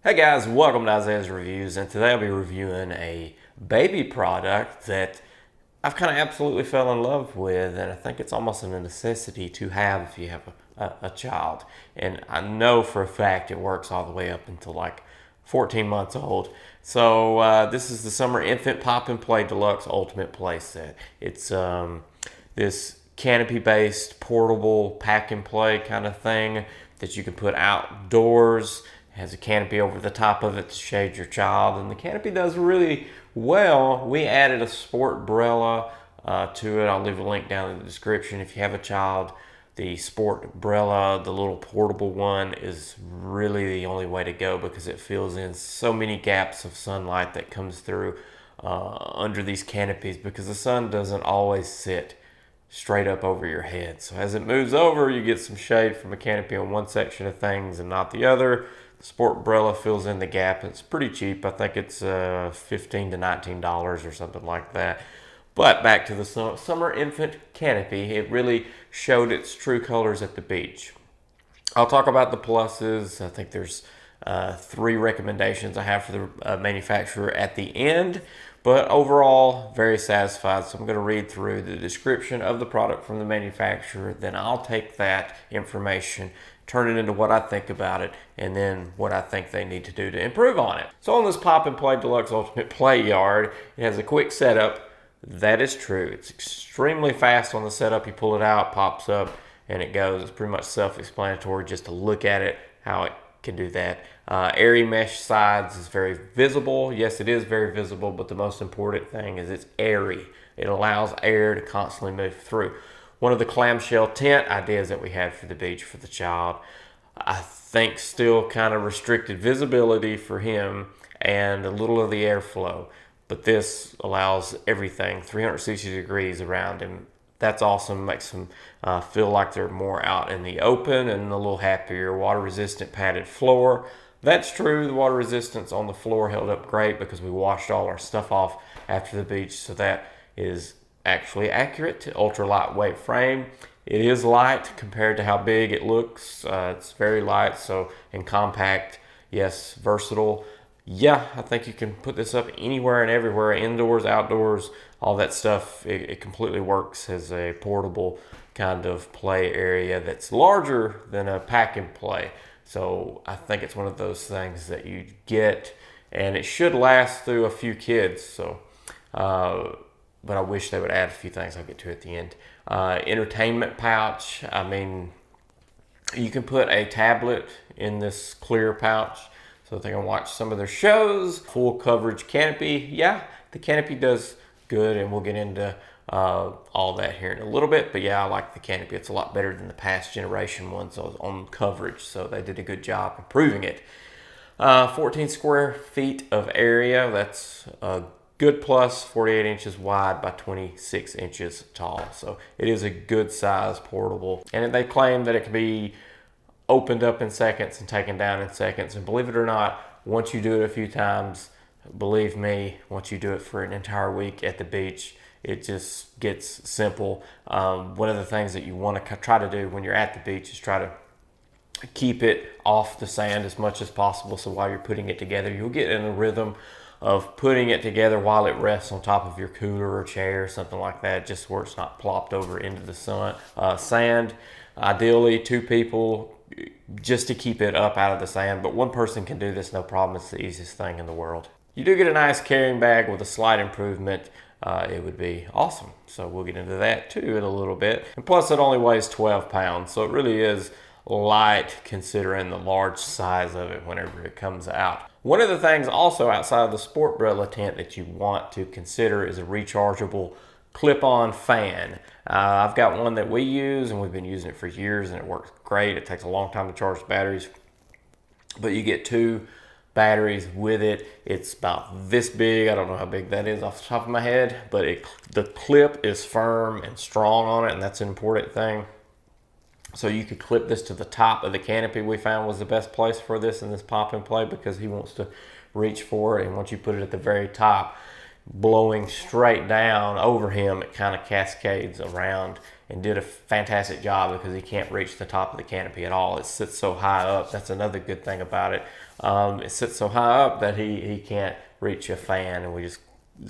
Hey guys, welcome to Isaiah's Reviews, and today I'll be reviewing a baby product that I've kind of absolutely fell in love with, and I think it's almost a necessity to have if you have a child. And I know for a fact it works all the way up until like 14 months old. So this is the Summer Infant Pop and Play Deluxe Ultimate Play Set. It's this canopy-based portable pack and play kind of thing that you can put outdoors. Has a canopy over the top of it to shade your child, and the canopy does really well. We added a sport umbrella to it. I'll leave a link down in the description. If you have a child, the sport umbrella, the little portable one, is really the only way to go because it fills in so many gaps of sunlight that comes through under these canopies, because the sun doesn't always sit straight up over your head. So as it moves over, you get some shade from a canopy on one section of things and not the other. The sport umbrella fills in the gap. It's pretty cheap. I think it's $15 to $19 or something like that. But back to the summer infant canopy, it really showed its true colors at the beach. I'll talk about the pluses. I think there's 3 recommendations I have for the manufacturer at the end. But overall, very satisfied. So I'm going to read through the description of the product from the manufacturer. Then I'll take that information, turn it into what I think about it, and then what I think they need to do to improve on it. So on this Pop and Play Deluxe Ultimate Playard, it has a quick setup. That is true. It's extremely fast on the setup. You pull it out, pops up, and it goes. It's pretty much self-explanatory just to look at it, how it can do that. Airy mesh sides is very visible. Yes, it is very visible, but the most important thing is it's airy. It allows air to constantly move through. One of the clamshell tent ideas that we had for the beach for the child, I think still kind of restricted visibility for him and a little of the airflow. But this allows everything 360 degrees around him. That's awesome. Makes them feel like they're more out in the open and a little happier. Water resistant padded floor. That's true. The water resistance on the floor held up great because we washed all our stuff off after the beach. So that is actually accurate. Ultra lightweight frame. It is light compared to how big it looks. It's very light, so and compact. Yes, versatile. Yeah, I think you can put this up anywhere and everywhere, indoors, outdoors, all that stuff. It completely works as a portable kind of play area that's larger than a pack and play. So I think it's one of those things that you get, and it should last through a few kids. So, but I wish they would add a few things I'll get to at the end. Entertainment pouch. I mean, you can put a tablet in this clear pouch so they can watch some of their shows. Full coverage canopy. Yeah, the canopy does good, and we'll get into all that here in a little bit. But yeah, I like the canopy. It's a lot better than the past generation ones on coverage, so they did a good job improving it. 14 square feet of area. That's a good plus, 48 inches wide by 26 inches tall. So it is a good size portable. And they claim that it can be opened up in seconds and taken down in seconds. And believe it or not, once you do it a few times, believe me, once you do it for an entire week at the beach, it just gets simple. One of the things that you want to try to do when you're at the beach is try to keep it off the sand as much as possible. So while you're putting it together, you'll get in a rhythm of putting it together while it rests on top of your cooler or chair or something like that, just where it's not plopped over into the sand. Ideally, 2 people just to keep it up out of the sand, but 1 person can do this no problem. It's the easiest thing in the world. You do get a nice carrying bag with a slight improvement. It would be awesome. So we'll get into that too in a little bit. And plus it only weighs 12 pounds, so it really is light considering the large size of it whenever it comes out. One of the things also outside of the sport umbrella tent that you want to consider is a rechargeable clip-on fan. I've got one that we use, and we've been using it for years, and it works great. It takes a long time to charge the batteries, but you get 2 batteries with it. It's about this big. I don't know how big that is off the top of my head, but the clip is firm and strong on it, and that's an important thing. So you could clip this to the top of the canopy. We found was the best place for this in this pop and play, because he wants to reach for it, and once you put it at the very top, blowing straight down over him, it kind of cascades around, and did a fantastic job because he can't reach the top of the canopy at all. It sits so high up. That's another good thing about it. It sits so high up that he can't reach a fan, and we just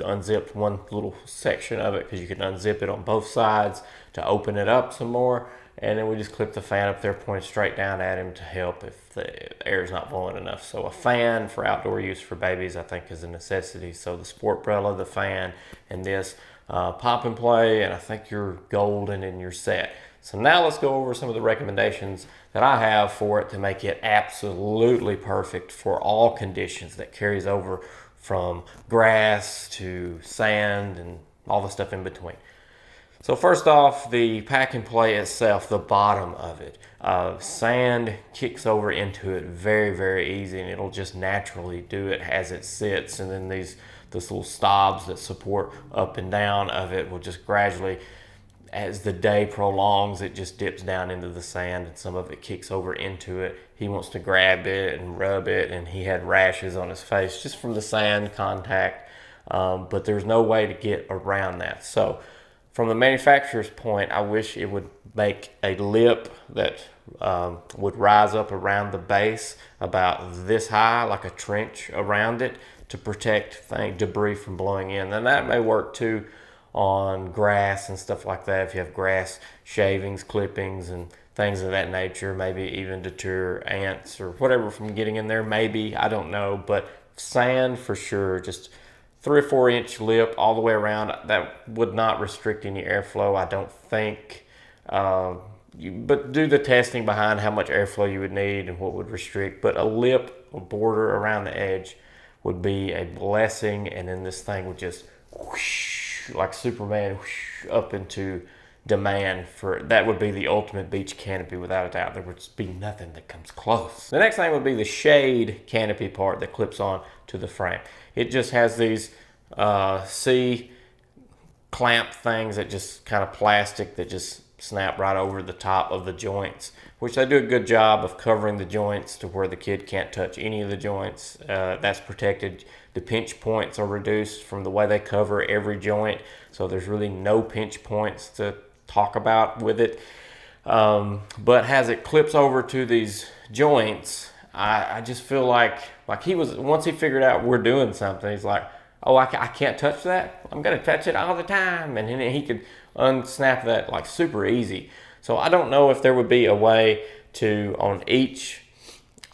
unzipped one little section of it because you can unzip it on both sides to open it up some more. And then we just clip the fan up there, point it straight down at him to help if the air is not blowing enough. So a fan for outdoor use for babies, I think, is a necessity. So the Sportbrella, the fan, and this pop and play, and I think you're golden in your set. So now let's go over some of the recommendations that I have for it to make it absolutely perfect for all conditions that carries over from grass to sand and all the stuff in between. So first off, the pack and play itself, the bottom of it, sand kicks over into it very, very easy, and it'll just naturally do it as it sits. And then these little stobs that support up and down of it will just gradually, as the day prolongs, it just dips down into the sand, and some of it kicks over into it. He wants to grab it and rub it, and he had rashes on his face just from the sand contact, but there's no way to get around that. So from the manufacturer's point, I wish it would make a lip that would rise up around the base about this high, like a trench around it, to protect debris from blowing in. And that may work too on grass and stuff like that. If you have grass shavings, clippings, and things of that nature, maybe even deter ants or whatever from getting in there, maybe, I don't know. But sand for sure, just 3 or 4 inch lip all the way around. That would not restrict any airflow, I don't think. But do the testing behind how much airflow you would need and what would restrict. But a lip, a border around the edge would be a blessing, and then this thing would just whoosh, like Superman, whoosh, up into demand. For that would be the ultimate beach canopy without a doubt. There would be nothing that comes close. The next thing would be the shade canopy part that clips on to the frame. It just has these C clamp things that just kind of plastic that just snap right over the top of the joints, which they do a good job of covering the joints to where the kid can't touch any of the joints. That's protected. The pinch points are reduced from the way they cover every joint, so there's really no pinch points to talk about with it. But as it clips over to these joints, I just feel like he was, once he figured out we're doing something, he's like, oh, I can't touch that? I'm going to touch it all the time. And then he could unsnap that like super easy. So I don't know if there would be a way to, on each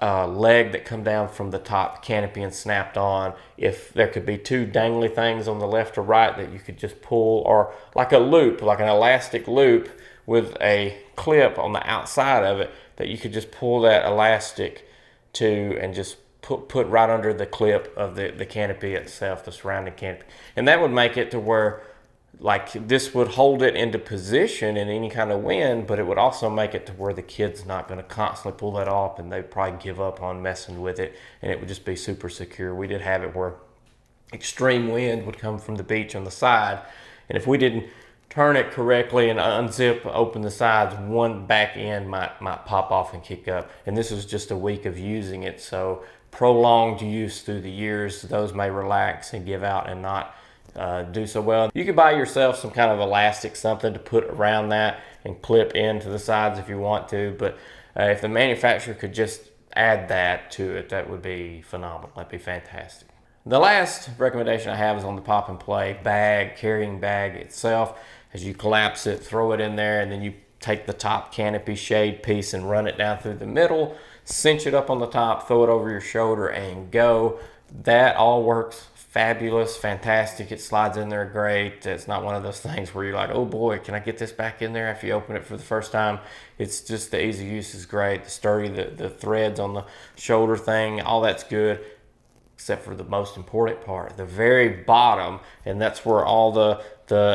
leg that come down from the top canopy and snapped on, if there could be 2 dangly things on the left or right that you could just pull, or like a loop, like an elastic loop with a clip on the outside of it that you could just pull that elastic to and just put right under the clip of the canopy itself, the surrounding canopy. And that would make it to where like this would hold it into position in any kind of wind, but it would also make it to where the kid's not going to constantly pull that off, and they'd probably give up on messing with it, and it would just be super secure. We did have it where extreme wind would come from the beach on the side, and if we didn't turn it correctly and unzip, open the sides, one back end might pop off and kick up. And this is just a week of using it, so prolonged use through the years, those may relax and give out and not do so well. You could buy yourself some kind of elastic, something to put around that and clip into the sides if you want to, but if the manufacturer could just add that to it, that would be phenomenal. That'd be fantastic. The last recommendation I have is on the pop and play bag, carrying bag itself. As you collapse it, throw it in there, and then you take the top canopy shade piece and run it down through the middle, cinch it up on the top, throw it over your shoulder, and go. That all works fabulous, fantastic. It slides in there great. It's not one of those things where you're like, oh boy, can I get this back in there after you open it for the first time? It's just the easy use is great. The sturdy, the threads on the shoulder thing, all that's good, except for the most important part, the very bottom, and that's where all the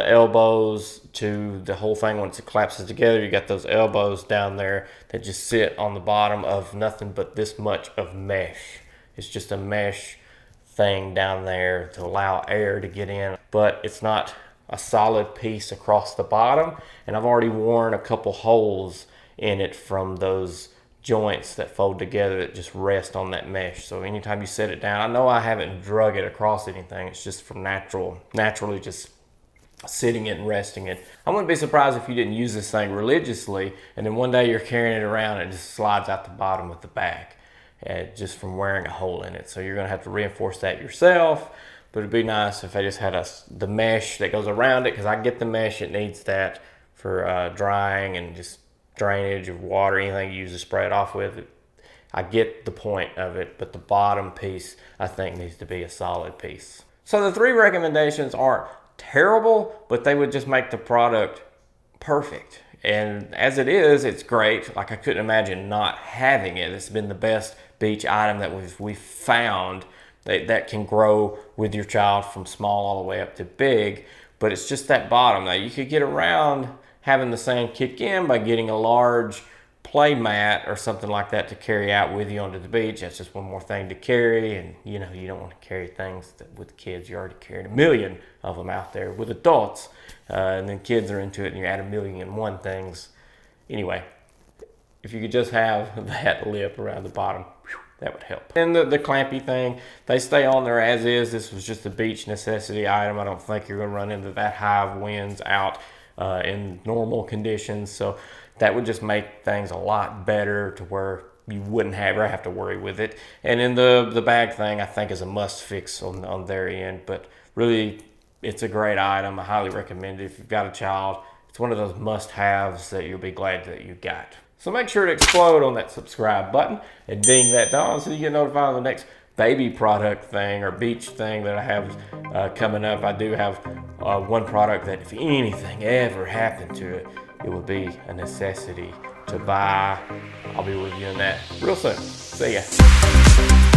elbows to the whole thing, once it collapses together, you got those elbows down there that just sit on the bottom of nothing but this much of mesh. It's just a mesh thing down there to allow air to get in, but it's not a solid piece across the bottom, and I've already worn a couple holes in it from those joints that fold together that just rest on that mesh. So anytime you set it down, I know I haven't drug it across anything, it's just from naturally just sitting it and resting it. I wouldn't be surprised if you didn't use this thing religiously and then one day you're carrying it around and it just slides out the bottom of the bag. just from wearing a hole in it. So you're gonna have to reinforce that yourself, but it'd be nice if they just had the mesh that goes around it, because I get the mesh, it needs that for drying and just drainage of water, anything you use to spray it off with. I get the point of it, but the bottom piece I think needs to be a solid piece. So the 3 recommendations aren't terrible, but they would just make the product perfect. And as it is, it's great. Like, I couldn't imagine not having it. It's been the best beach item that we've found that can grow with your child from small all the way up to big. But it's just that bottom. Now, you could get around having the sand kick in by getting a large play mat or something like that to carry out with you onto the beach. That's just one more thing to carry, and you know, you don't want to carry things that with kids. You already carried a million of them out there with adults, and then kids are into it and you add a million and one things. Anyway, if you could just have that lip around the bottom, that would help. And the clampy thing, they stay on there as is. This was just a beach necessity item. I don't think you're going to run into that high of winds out in normal conditions, so that would just make things a lot better to where you wouldn't ever have to worry with it. And then the bag thing, I think, is a must fix on their end, but really it's a great item. I highly recommend it if you've got a child. It's one of those must-haves that you'll be glad that you got. So make sure to explode on that subscribe button and ding that bell so you get notified of the next baby product thing or beach thing that I have coming up. I do have one product that if anything ever happened to it, it would be a necessity to buy. I'll be reviewing that real soon. See ya.